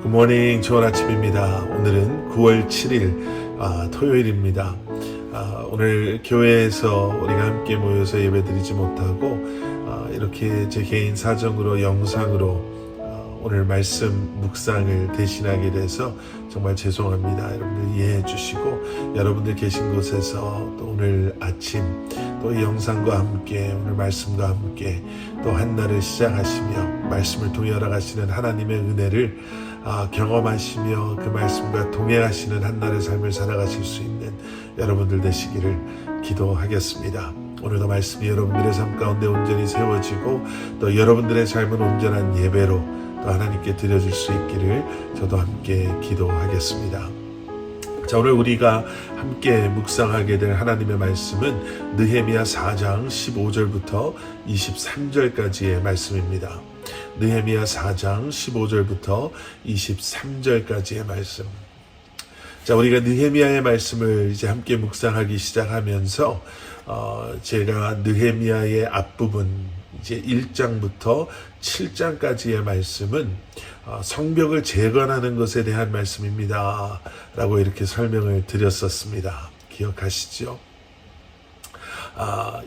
굿모닝, 좋은 아침입니다. 오늘은 9월 7일 토요일입니다. 오늘 교회에서 우리가 함께 모여서 예배드리지 못하고 이렇게 제 개인 사정으로 영상으로 오늘 말씀 묵상을 대신하게 돼서 정말 죄송합니다. 여러분들 이해해 주시고 여러분들 계신 곳에서 또 오늘 아침 또 이 영상과 함께 오늘 말씀과 함께 또 한 날을 시작하시며 말씀을 통해 열어가시는 하나님의 은혜를 경험하시며 그 말씀과 동행하시는 한 날의 삶을 살아가실 수 있는 여러분들 되시기를 기도하겠습니다. 오늘도 말씀이 여러분들의 삶 가운데 온전히 세워지고 또 여러분들의 삶은 온전한 예배로 또 하나님께 드려질 수 있기를 저도 함께 기도하겠습니다. 자, 오늘 우리가 함께 묵상하게 될 하나님의 말씀은 느헤미야 4장 15절부터 23절까지의 말씀입니다. 느헤미야 4장 15절부터 23절까지의 말씀. 자, 우리가 느헤미야의 말씀을 이제 함께 묵상하기 시작하면서 제가 느헤미야의 앞부분 이제 1장부터 7장까지의 말씀은 성벽을 재건하는 것에 대한 말씀입니다 라고 이렇게 설명을 드렸었습니다. 기억하시죠?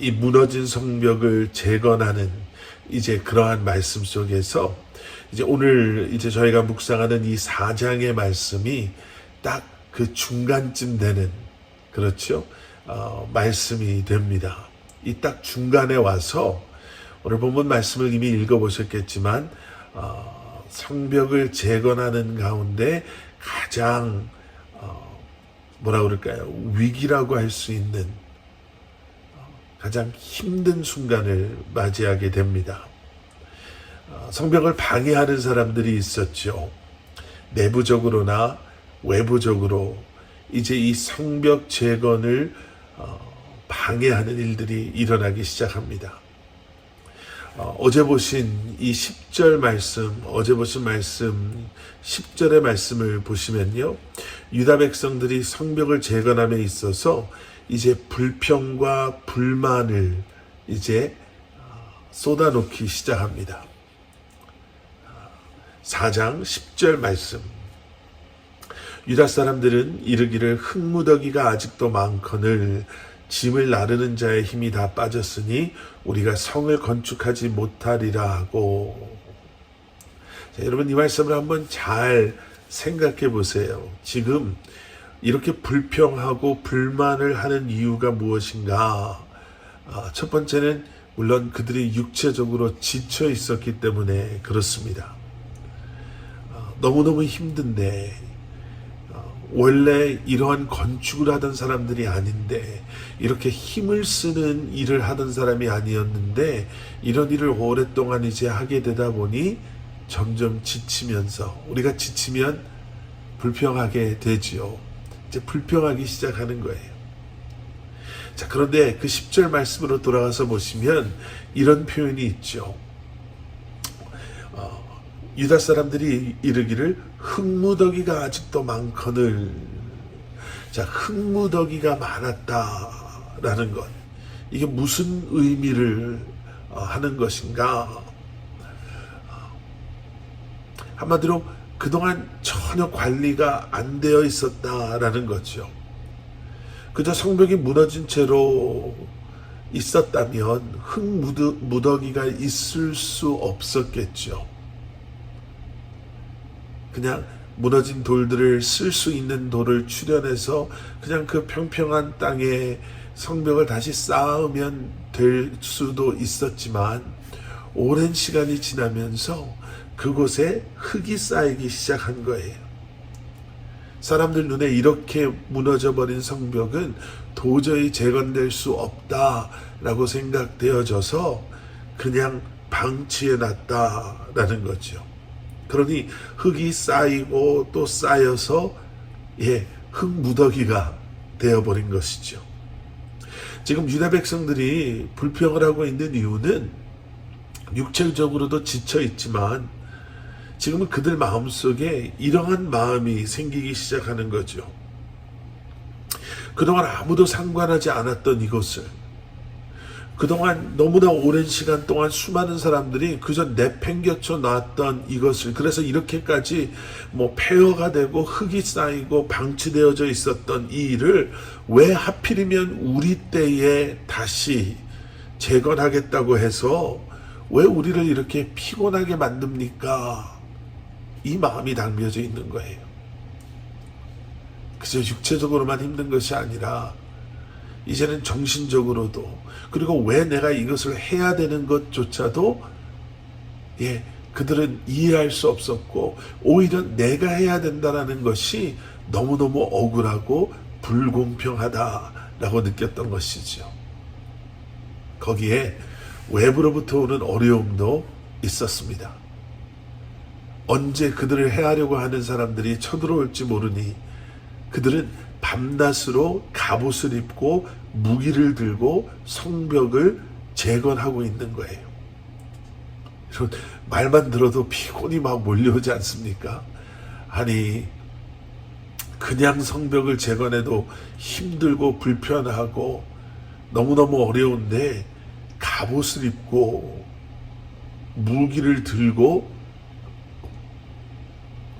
이 무너진 성벽을 재건하는 이제 그러한 말씀 속에서 이제 오늘 이제 저희가 묵상하는 이 4장의 말씀이 딱 그 중간쯤 되는, 그렇죠? 말씀이 됩니다. 이 딱 중간에 와서 오늘 본문 말씀을 이미 읽어보셨겠지만 성벽을 재건하는 가운데 가장 뭐라 그럴까요? 위기라고 할 수 있는 가장 힘든 순간을 맞이하게 됩니다. 성벽을 방해하는 사람들이 있었죠. 내부적으로나 외부적으로 이제 이 성벽 재건을 방해하는 일들이 일어나기 시작합니다. 어제 보신 이 10절 말씀, 어제 보신 말씀 10절의 말씀을 보시면요, 유다 백성들이 성벽을 재건함에 있어서 이제 불평과 불만을 이제 쏟아놓기 시작합니다. 4장 10절 말씀. 유다 사람들은 이르기를 흙무더기가 아직도 많거늘 짐을 나르는 자의 힘이 다 빠졌으니 우리가 성을 건축하지 못하리라 하고. 자, 여러분 이 말씀을 한번 잘 생각해 보세요. 지금 이렇게 불평하고 불만을 하는 이유가 무엇인가? 첫 번째는 물론 그들이 육체적으로 지쳐 있었기 때문에 그렇습니다. 너무너무 힘든데 원래 이러한 건축을 하던 사람들이 아닌데, 이렇게 힘을 쓰는 일을 하던 사람이 아니었는데 이런 일을 오랫동안 이제 하게 되다 보니 점점 지치면서, 우리가 지치면 불평하게 되지요. 이제 불평하기 시작하는 거예요. 자, 그런데 그 10절 말씀으로 돌아가서 보시면 이런 표현이 있죠. 유다 사람들이 이르기를 흙무더기가 아직도 많거늘. 자, 흙무더기가 많았다라는 것, 이게 무슨 의미를 하는 것인가? 한마디로 그동안 전혀 관리가 안 되어 있었다라는 거죠. 그저 성벽이 무너진 채로 있었다면 흙무더기가 있을 수 없었겠죠. 그냥 무너진 돌들을 쓸 수 있는 돌을 추려내서 그냥 그 평평한 땅에 성벽을 다시 쌓으면 될 수도 있었지만, 오랜 시간이 지나면서 그곳에 흙이 쌓이기 시작한 거예요. 사람들 눈에 이렇게 무너져 버린 성벽은 도저히 재건될 수 없다라고 생각되어져서 그냥 방치해 놨다라는 거죠. 그러니 흙이 쌓이고 또 쌓여서 흙무더기가 되어버린 것이죠. 지금 유다 백성들이 불평을 하고 있는 이유는 육체적으로도 지쳐 있지만 지금은 그들 마음속에 이러한 마음이 생기기 시작하는 거죠. 그동안 아무도 상관하지 않았던 이것을, 그동안 너무나 오랜 시간 동안 수많은 사람들이 그저 내팽겨쳐 놨던 이것을, 그래서 이렇게까지 폐허가 되고 흙이 쌓이고 방치되어져 있었던 이 일을 왜 하필이면 우리 때에 다시 재건하겠다고 해서 왜 우리를 이렇게 피곤하게 만듭니까? 이 마음이 담겨져 있는 거예요. 그저 육체적으로만 힘든 것이 아니라 이제는 정신적으로도, 그리고 왜 내가 이것을 해야 되는 것조차도 그들은 이해할 수 없었고, 오히려 내가 해야 된다는 것이 너무너무 억울하고 불공평하다라고 느꼈던 것이죠. 거기에 외부로부터 오는 어려움도 있었습니다. 언제 그들을 해하려고 하는 사람들이 쳐들어올지 모르니 그들은 밤낮으로 갑옷을 입고 무기를 들고 성벽을 재건하고 있는 거예요. 여러분, 말만 들어도 피곤이 막 몰려오지 않습니까? 아니, 그냥 성벽을 재건해도 힘들고 불편하고 너무너무 어려운데 갑옷을 입고 무기를 들고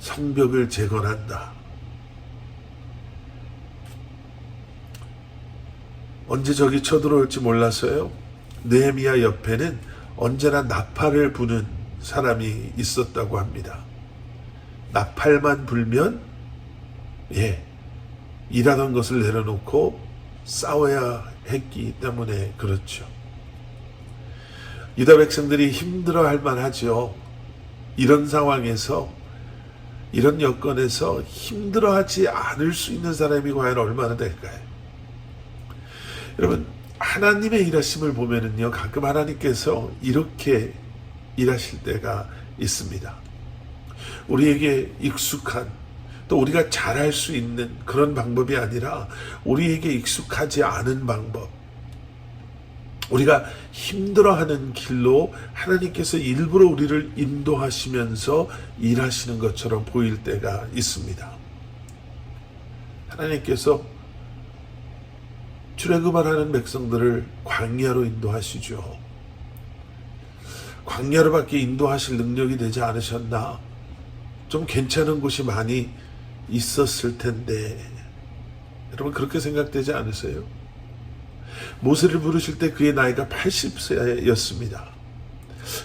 성벽을 재건한다. 언제 적이 쳐들어올지 몰라서요, 느헤미야 옆에는 언제나 나팔을 부는 사람이 있었다고 합니다. 나팔만 불면 일하던 것을 내려놓고 싸워야 했기 때문에 그렇죠. 유다 백성들이 힘들어할 만하죠. 이런 상황에서, 이런 여건에서 힘들어하지 않을 수 있는 사람이 과연 얼마나 될까요? 여러분, 하나님의 일하심을 보면은요, 가끔 하나님께서 이렇게 일하실 때가 있습니다. 우리에게 익숙한, 또 우리가 잘할 수 있는 그런 방법이 아니라 우리에게 익숙하지 않은 방법, 우리가 힘들어하는 길로 하나님께서 일부러 우리를 인도하시면서 일하시는 것처럼 보일 때가 있습니다. 하나님께서 출애굽하는 백성들을 광야로 인도하시죠. 광야로밖에 인도하실 능력이 되지 않으셨나? 좀 괜찮은 곳이 많이 있었을 텐데, 여러분 그렇게 생각되지 않으세요? 모세를 부르실 때 그의 나이가 80세였습니다.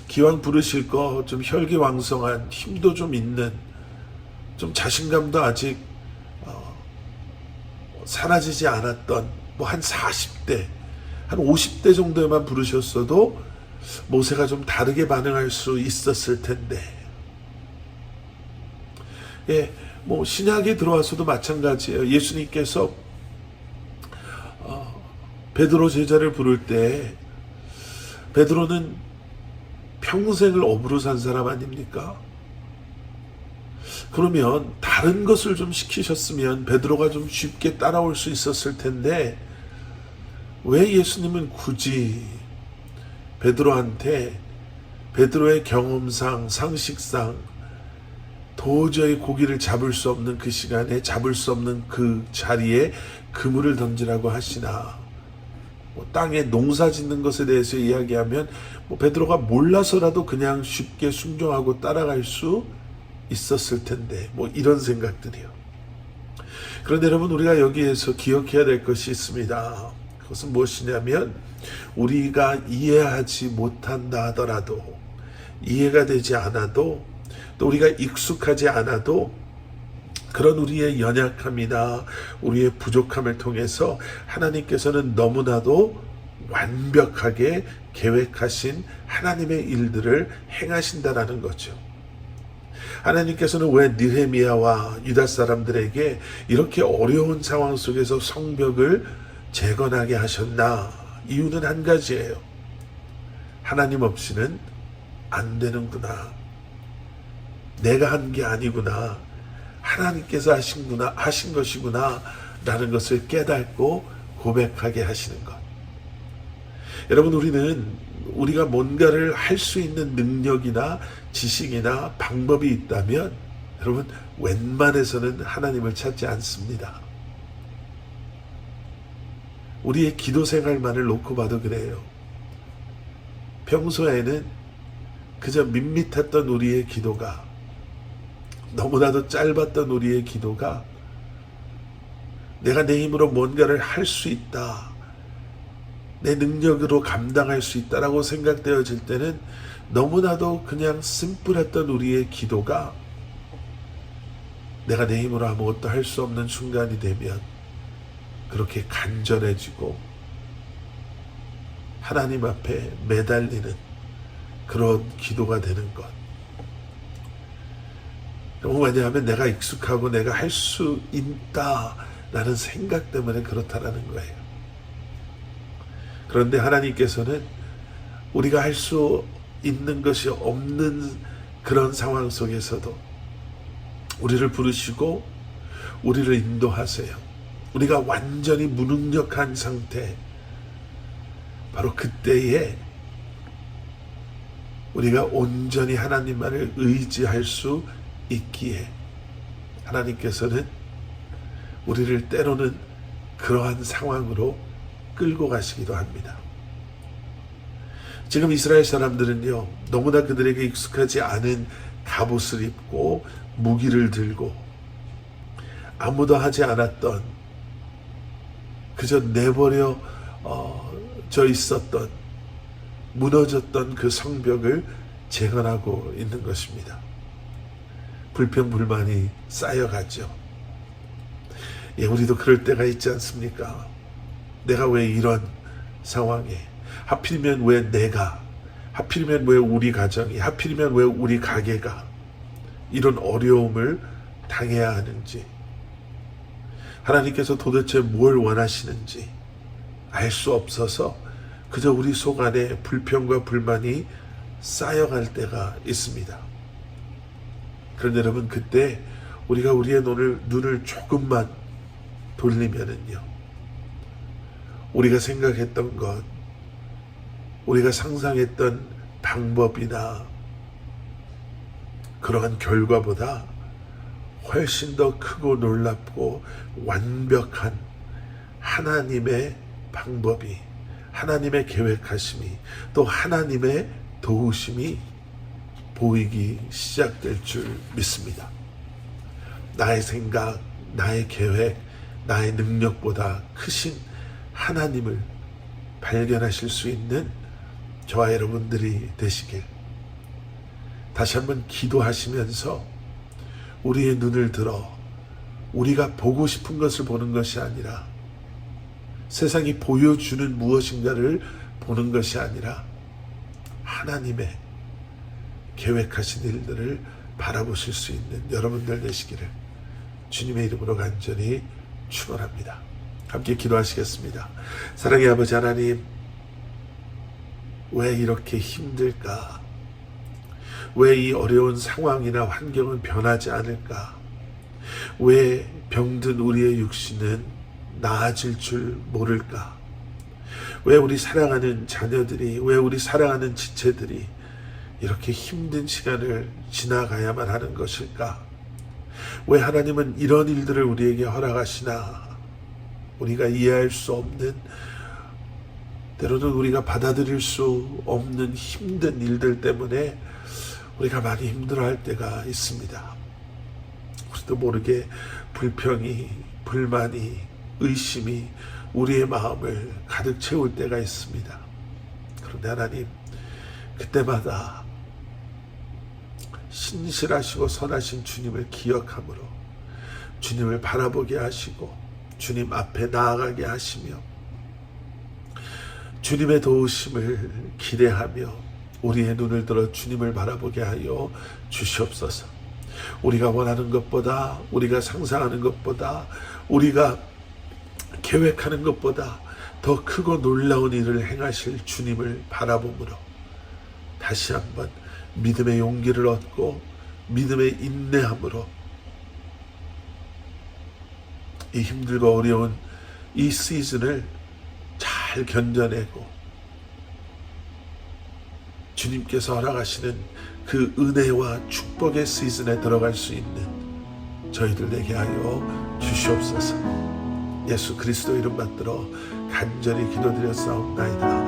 기왕 부르실 거 좀 혈기왕성한, 힘도 좀 있는, 좀 자신감도 아직 사라지지 않았던 한 40대, 한 50대 정도에만 부르셨어도 모세가 좀 다르게 반응할 수 있었을 텐데, 신약에 들어와서도 마찬가지예요. 예수님께서 베드로 제자를 부를 때, 베드로는 평생을 어부로 산 사람 아닙니까? 그러면 다른 것을 좀 시키셨으면 베드로가 좀 쉽게 따라올 수 있었을 텐데, 왜 예수님은 굳이 베드로한테 베드로의 경험상, 상식상 도저히 고기를 잡을 수 없는 그 시간에, 잡을 수 없는 그 자리에 그물을 던지라고 하시나? 땅에 농사 짓는 것에 대해서 이야기하면 베드로가 몰라서라도 그냥 쉽게 순종하고 따라갈 수 있었을 텐데, 이런 생각들이요. 그런데 여러분, 우리가 여기에서 기억해야 될 것이 있습니다. 그것은 무엇이냐면, 우리가 이해하지 못한다 하더라도, 이해가 되지 않아도, 또 우리가 익숙하지 않아도, 그런 우리의 연약함이나 우리의 부족함을 통해서 하나님께서는 너무나도 완벽하게 계획하신 하나님의 일들을 행하신다라는 거죠. 하나님께서는 왜 느헤미야와 유다 사람들에게 이렇게 어려운 상황 속에서 성벽을 재건하게 하셨나? 이유는 한 가지예요. 하나님 없이는 안 되는구나. 내가 한 게 아니구나. 하나님께서 하신 것이구나 라는 것을 깨닫고 고백하게 하시는 것. 여러분, 우리가 뭔가를 할 수 있는 능력이나 지식이나 방법이 있다면, 여러분, 웬만해서는 하나님을 찾지 않습니다. 우리의 기도 생활만을 놓고 봐도 그래요. 평소에는 그저 밋밋했던 우리의 기도가, 너무나도 짧았던 우리의 기도가 내가 내 힘으로 뭔가를 할 수 있다, 내 능력으로 감당할 수 있다라고 생각되어질 때는 너무나도 그냥 심플했던 우리의 기도가 내가 내 힘으로 아무것도 할 수 없는 순간이 되면 그렇게 간절해지고 하나님 앞에 매달리는 그런 기도가 되는 것. 왜냐하면 내가 익숙하고 내가 할 수 있다라는 생각 때문에 그렇다라는 거예요. 그런데 하나님께서는 우리가 할 수 있는 것이 없는 그런 상황 속에서도 우리를 부르시고 우리를 인도하세요. 우리가 완전히 무능력한 상태, 바로 그때에 우리가 온전히 하나님만을 의지할 수 있기에 하나님께서는 우리를 때로는 그러한 상황으로 끌고 가시기도 합니다. 지금 이스라엘 사람들은요, 너무나 그들에게 익숙하지 않은 갑옷을 입고 무기를 들고 아무도 하지 않았던, 그저 내버려 져 있었던, 무너졌던 그 성벽을 재건하고 있는 것입니다. 불평불만이 쌓여가죠. 예, 우리도 그럴 때가 있지 않습니까? 내가 왜 이런 상황에, 하필이면 왜 내가, 하필이면 왜 우리 가정이, 하필이면 왜 우리 가게가 이런 어려움을 당해야 하는지, 하나님께서 도대체 뭘 원하시는지 알 수 없어서 그저 우리 속 안에 불평과 불만이 쌓여갈 때가 있습니다. 그런데 여러분, 그때 우리가 우리의 눈을 조금만 돌리면은요, 우리가 생각했던 것, 우리가 상상했던 방법이나 그러한 결과보다 훨씬 더 크고 놀랍고 완벽한 하나님의 방법이, 하나님의 계획하심이, 또 하나님의 도우심이 보이기 시작될 줄 믿습니다. 나의 생각, 나의 계획, 나의 능력보다 크신 하나님을 발견하실 수 있는 저와 여러분들이 되시길, 다시 한번 기도하시면서 우리의 눈을 들어 우리가 보고 싶은 것을 보는 것이 아니라, 세상이 보여주는 무엇인가를 보는 것이 아니라 하나님의 계획하신 일들을 바라보실 수 있는 여러분들 되시기를 주님의 이름으로 간절히 축원합니다. 함께 기도하시겠습니다. 사랑의 아버지 하나님, 왜 이렇게 힘들까? 왜 이 어려운 상황이나 환경은 변하지 않을까? 왜 병든 우리의 육신은 나아질 줄 모를까? 왜 우리 사랑하는 자녀들이, 왜 우리 사랑하는 지체들이 이렇게 힘든 시간을 지나가야만 하는 것일까? 왜 하나님은 이런 일들을 우리에게 허락하시나? 우리가 이해할 수 없는, 때로는 우리가 받아들일 수 없는 힘든 일들 때문에 우리가 많이 힘들어할 때가 있습니다. 우리도 모르게 불평이, 불만이, 의심이 우리의 마음을 가득 채울 때가 있습니다. 그런데 하나님, 그때마다 신실하시고 선하신 주님을 기억함으로 주님을 바라보게 하시고 주님 앞에 나아가게 하시며 주님의 도우심을 기대하며 우리의 눈을 들어 주님을 바라보게 하여 주시옵소서. 우리가 원하는 것보다, 우리가 상상하는 것보다, 우리가 계획하는 것보다 더 크고 놀라운 일을 행하실 주님을 바라봄으로 다시 한번 믿음의 용기를 얻고 믿음의 인내함으로 이 힘들고 어려운 이 시즌을 잘 견뎌내고 주님께서 허락하시는 그 은혜와 축복의 시즌에 들어갈 수 있는 저희들 되게 하여 주시옵소서. 예수 그리스도 이름 받들어 간절히 기도드렸사옵나이다.